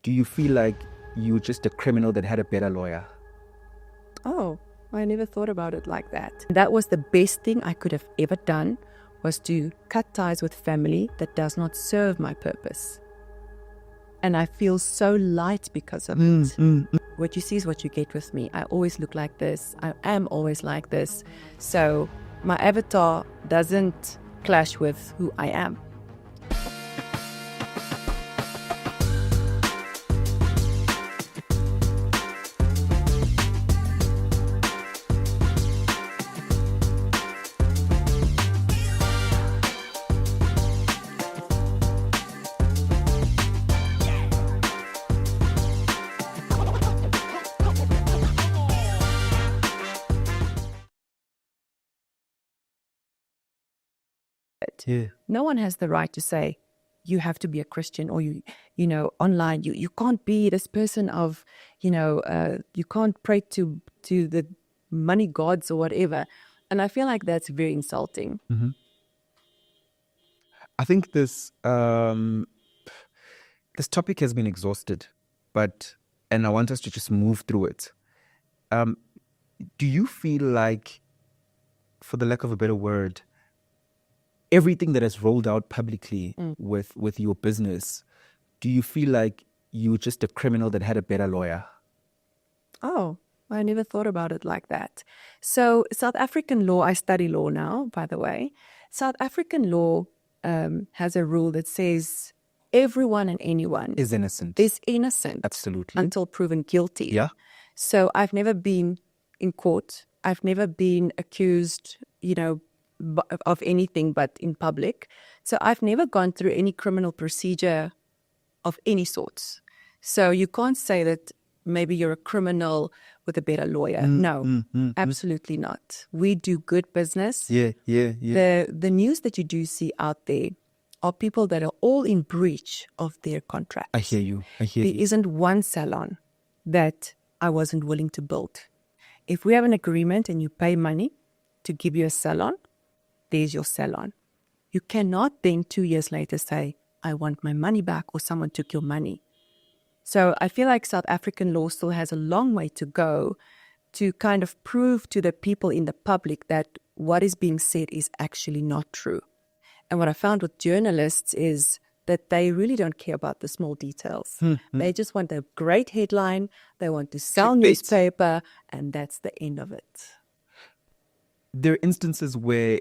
do you feel like you're just a criminal that had a better lawyer? Oh, I never thought about it like that. That was the best thing I could have ever done, was to cut ties with family that does not serve my purpose. And I feel so light because of it. What you see is what you get with me. I always look like this. I am always like this. So my avatar doesn't clash with who I am. Yeah. No one has the right to say you have to be a Christian, or you know, online you can't be this person of, you can't pray to the money gods or whatever. And I feel like that's very insulting. I think this topic has been exhausted, and I want us to just move through it. Do you feel like, for the lack of a better word, everything that has rolled out publicly with your business, do you feel like you're just a criminal that had a better lawyer? Oh, I never thought about it like that. So South African law, I study law now, by the way. South African law has a rule that says everyone and anyone Is innocent. is innocent. Absolutely. Until proven guilty. Yeah. So I've never been in court. I've never been accused, of anything but in public. So I've never gone through any criminal procedure of any sorts. So you can't say that maybe you're a criminal with a better lawyer. No, absolutely not. We do good business. Yeah. The news that you do see out there are people that are all in breach of their contracts. I hear you. There isn't one salon that I wasn't willing to build. If we have an agreement and you pay money to give you a salon, there's your salon. You cannot then 2 years later say, I want my money back, or someone took your money. So I feel like South African law still has a long way to go to kind of prove to the people in the public that what is being said is actually not true. And what I found with journalists is that they really don't care about the small details. They just want a great headline, they want to sell newspaper, and that's the end of it. There are instances where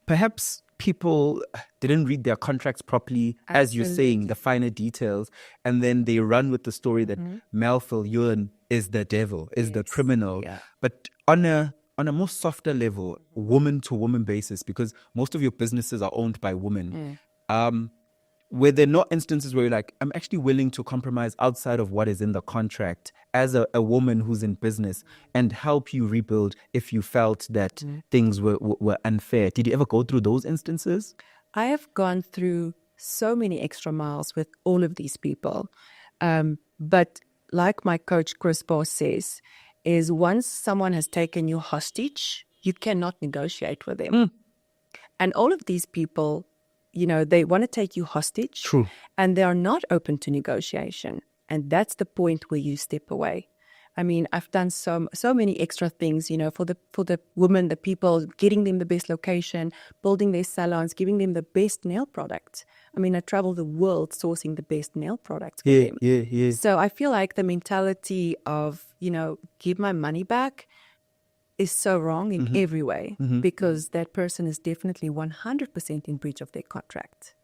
perhaps people didn't read their contracts properly, as you're saying, the finer details, and then they run with the story that Mel Viljoen is the devil, is the criminal. Yeah. But on a more softer level, woman-to-woman basis, because most of your businesses are owned by women, were there not instances where you're like, I'm actually willing to compromise outside of what is in the contract as a woman who's in business and help you rebuild if you felt that things were unfair? Did you ever go through those instances? I have gone through so many extra miles with all of these people. But like my coach Chris Boss says, is once someone has taken you hostage, you cannot negotiate with them. And all of these people, they want to take you hostage. True. And they are not open to negotiation. And that's the point where you step away. I mean, I've done so many extra things, for the women, the people, getting them the best location, building their salons, giving them the best nail products. I mean, I travel the world sourcing the best nail products for them. Yeah. So I feel like the mentality of, give my money back is so wrong in every way, because that person is definitely 100% in breach of their contract.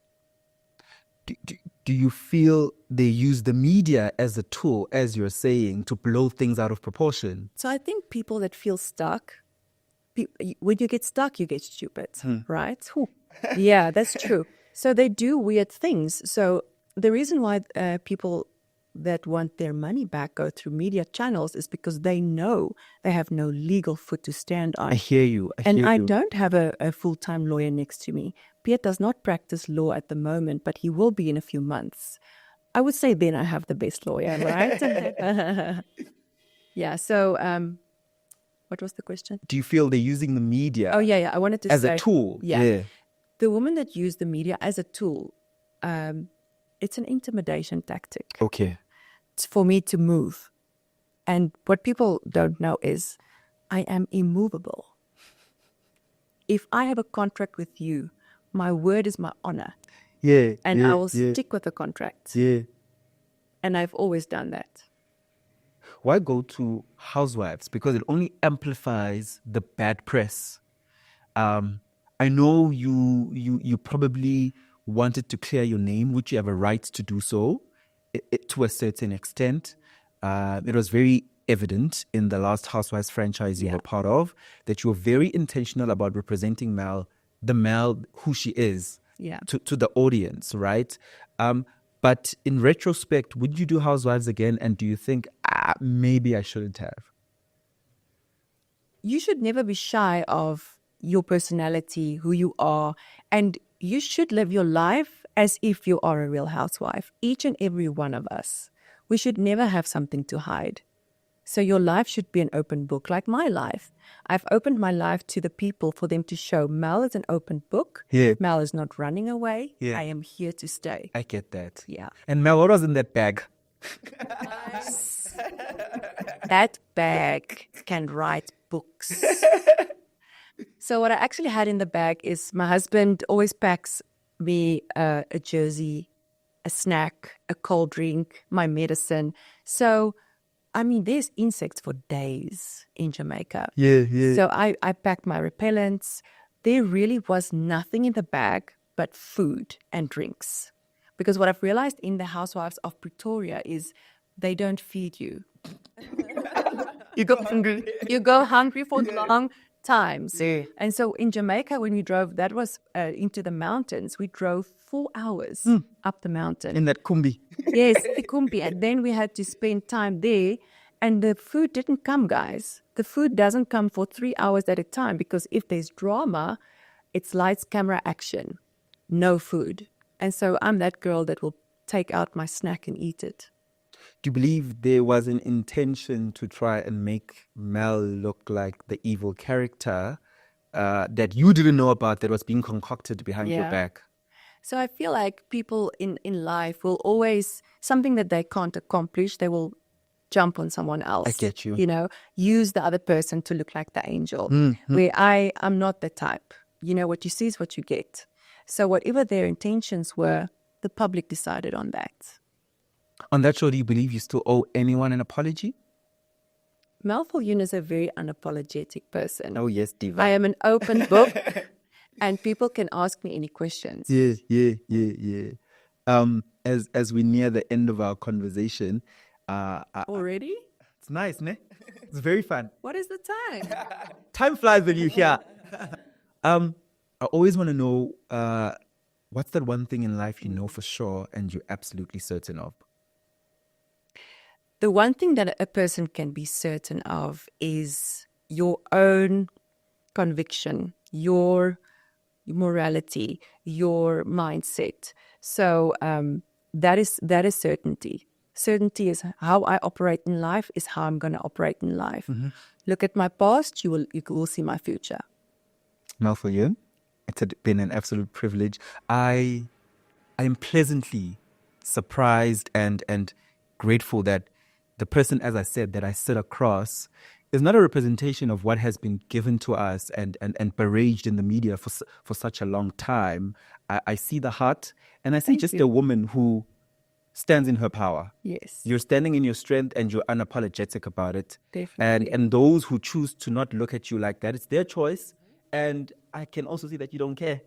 Do you feel they use the media as a tool, as you're saying, to blow things out of proportion? So I think people that feel stuck, when you get stuck, you get stupid, right? Yeah, that's true. So they do weird things. So the reason why people that want their money back go through media channels is because they know they have no legal foot to stand on. I hear you. I don't have a full-time lawyer next to me. Piet does not practice law at the moment, but he will be in a few months. I would say then I have the best lawyer, right? Yeah, so what was the question? Do you feel they're using the media Oh, yeah, I wanted to say... as a tool? Yeah. The women that use the media as a tool, It's an intimidation tactic. Okay. It's for me to move. And what people don't know is I am immovable. If I have a contract with you, my word is my honor. Yeah. And I will stick with the contract. Yeah. And I've always done that. Why go to housewives? Because it only amplifies the bad press. I know you probably wanted to clear your name, which you have a right to do so, to a certain extent. It was very evident in the last Housewives franchise you were part of that you were very intentional about representing Mel, the Mel who she is, to the audience, right? But in retrospect, would you do Housewives again? And do you think, maybe I shouldn't have? You should never be shy of your personality, who you are, and you should live your life as if you are a real housewife. Each and every one of us. We should never have something to hide. So your life should be an open book, like my life. I've opened my life to the people for them to show Mel is an open book. Yeah. Mel is not running away. Yeah. I am here to stay. I get that. Yeah. And Mel, what was in that bag? That bag can write books. So what I actually had in the bag is my husband always packs me a jersey, a snack, a cold drink, my medicine. So, I mean, there's insects for days in Jamaica. Yeah. So I packed my repellents. There really was nothing in the bag but food and drinks. Because what I've realized in the housewives of Pretoria is they don't feed you. You go hungry. You go hungry for long times. Yeah. And so in Jamaica, when we drove, that was into the mountains. We drove 4 hours up the mountain. In that kumbi. Yes, the kumbi. And then we had to spend time there. And the food didn't come, guys. The food doesn't come for 3 hours at a time because if there's drama, it's lights, camera, action. No food. And so I'm that girl that will take out my snack and eat it. Do you believe there was an intention to try and make Mel look like the evil character that you didn't know about that was being concocted behind your back? So I feel like people in life will always, something that they can't accomplish, they will jump on someone else. I get you. You know, use the other person to look like the angel. Where I'm not the type. You know, what you see is what you get. So whatever their intentions were, the public decided on that. On that show, do you believe you still owe anyone an apology? Mel Viljoen is a very unapologetic person. Oh, yes, diva. I am an open book and people can ask me any questions. Yeah. As we near the end of our conversation... Already? It's nice, ne? It's very fun. What is the time? Time flies when you're here. I always want to know, what's that one thing in life you know for sure and you're absolutely certain of? The one thing that a person can be certain of is your own conviction, your morality, your mindset. So that is certainty. Certainty is how I operate in life is how I'm going to operate in life. Look at my past, you will see my future. Mel Viljoen, it's been an absolute privilege. I am pleasantly surprised and grateful that the person, as I said, that I sit across is not a representation of what has been given to us and barraged in the media for such a long time. I see the heart, and I see just a woman who stands in her power. Yes. You're standing in your strength and you're unapologetic about it. Definitely. And those who choose to not look at you like that, it's their choice. And I can also see that you don't care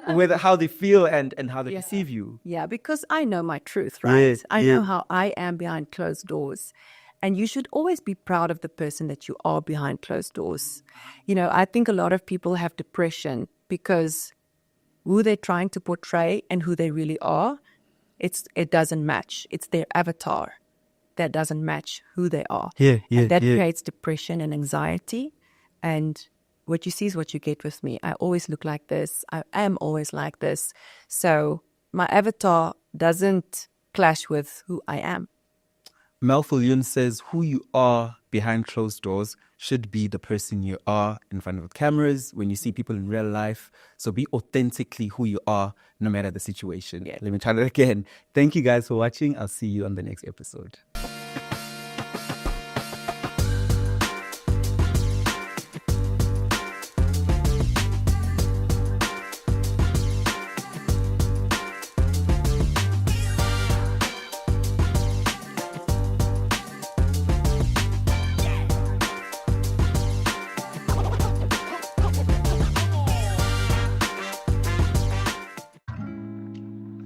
whether how they feel and how they perceive you. Yeah, because I know my truth, right? Yeah, I know how I am behind closed doors. And you should always be proud of the person that you are behind closed doors. You know, I think a lot of people have depression because who they're trying to portray and who they really are, it doesn't match. It's their avatar that doesn't match who they are. And that creates depression and anxiety. And what you see is what you get with me. I always look like this. I am always like this. So my avatar doesn't clash with who I am. Mel Viljoen says who you are behind closed doors should be the person you are in front of cameras, when you see people in real life. So be authentically who you are, no matter the situation. Yeah. Let me try that again. Thank you guys for watching. I'll see you on the next episode.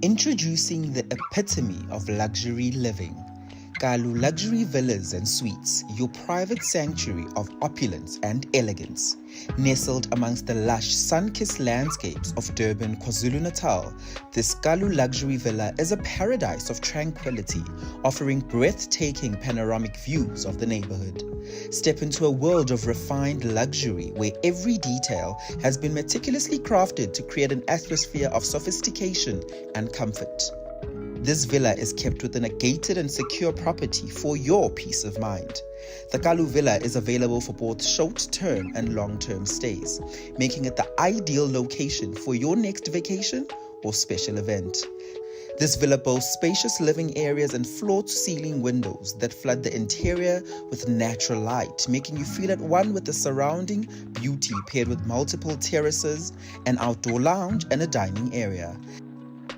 Introducing the epitome of luxury living. Kalu Luxury Villas and Suites, your private sanctuary of opulence and elegance. Nestled amongst the lush, sun-kissed landscapes of Durban, KwaZulu-Natal, this Kalu Luxury Villa is a paradise of tranquility, offering breathtaking panoramic views of the neighborhood. Step into a world of refined luxury where every detail has been meticulously crafted to create an atmosphere of sophistication and comfort. This villa is kept within a gated and secure property for your peace of mind. The Kalu Villa is available for both short-term and long-term stays, making it the ideal location for your next vacation or special event. This villa boasts spacious living areas and floor-to-ceiling windows that flood the interior with natural light, making you feel at one with the surrounding beauty, paired with multiple terraces, an outdoor lounge, and a dining area.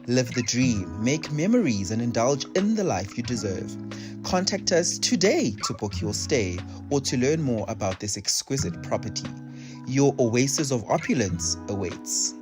Live the dream, make memories, and indulge in the life you deserve. Contact us today to book your stay or to learn more about this exquisite property. Your oasis of opulence awaits.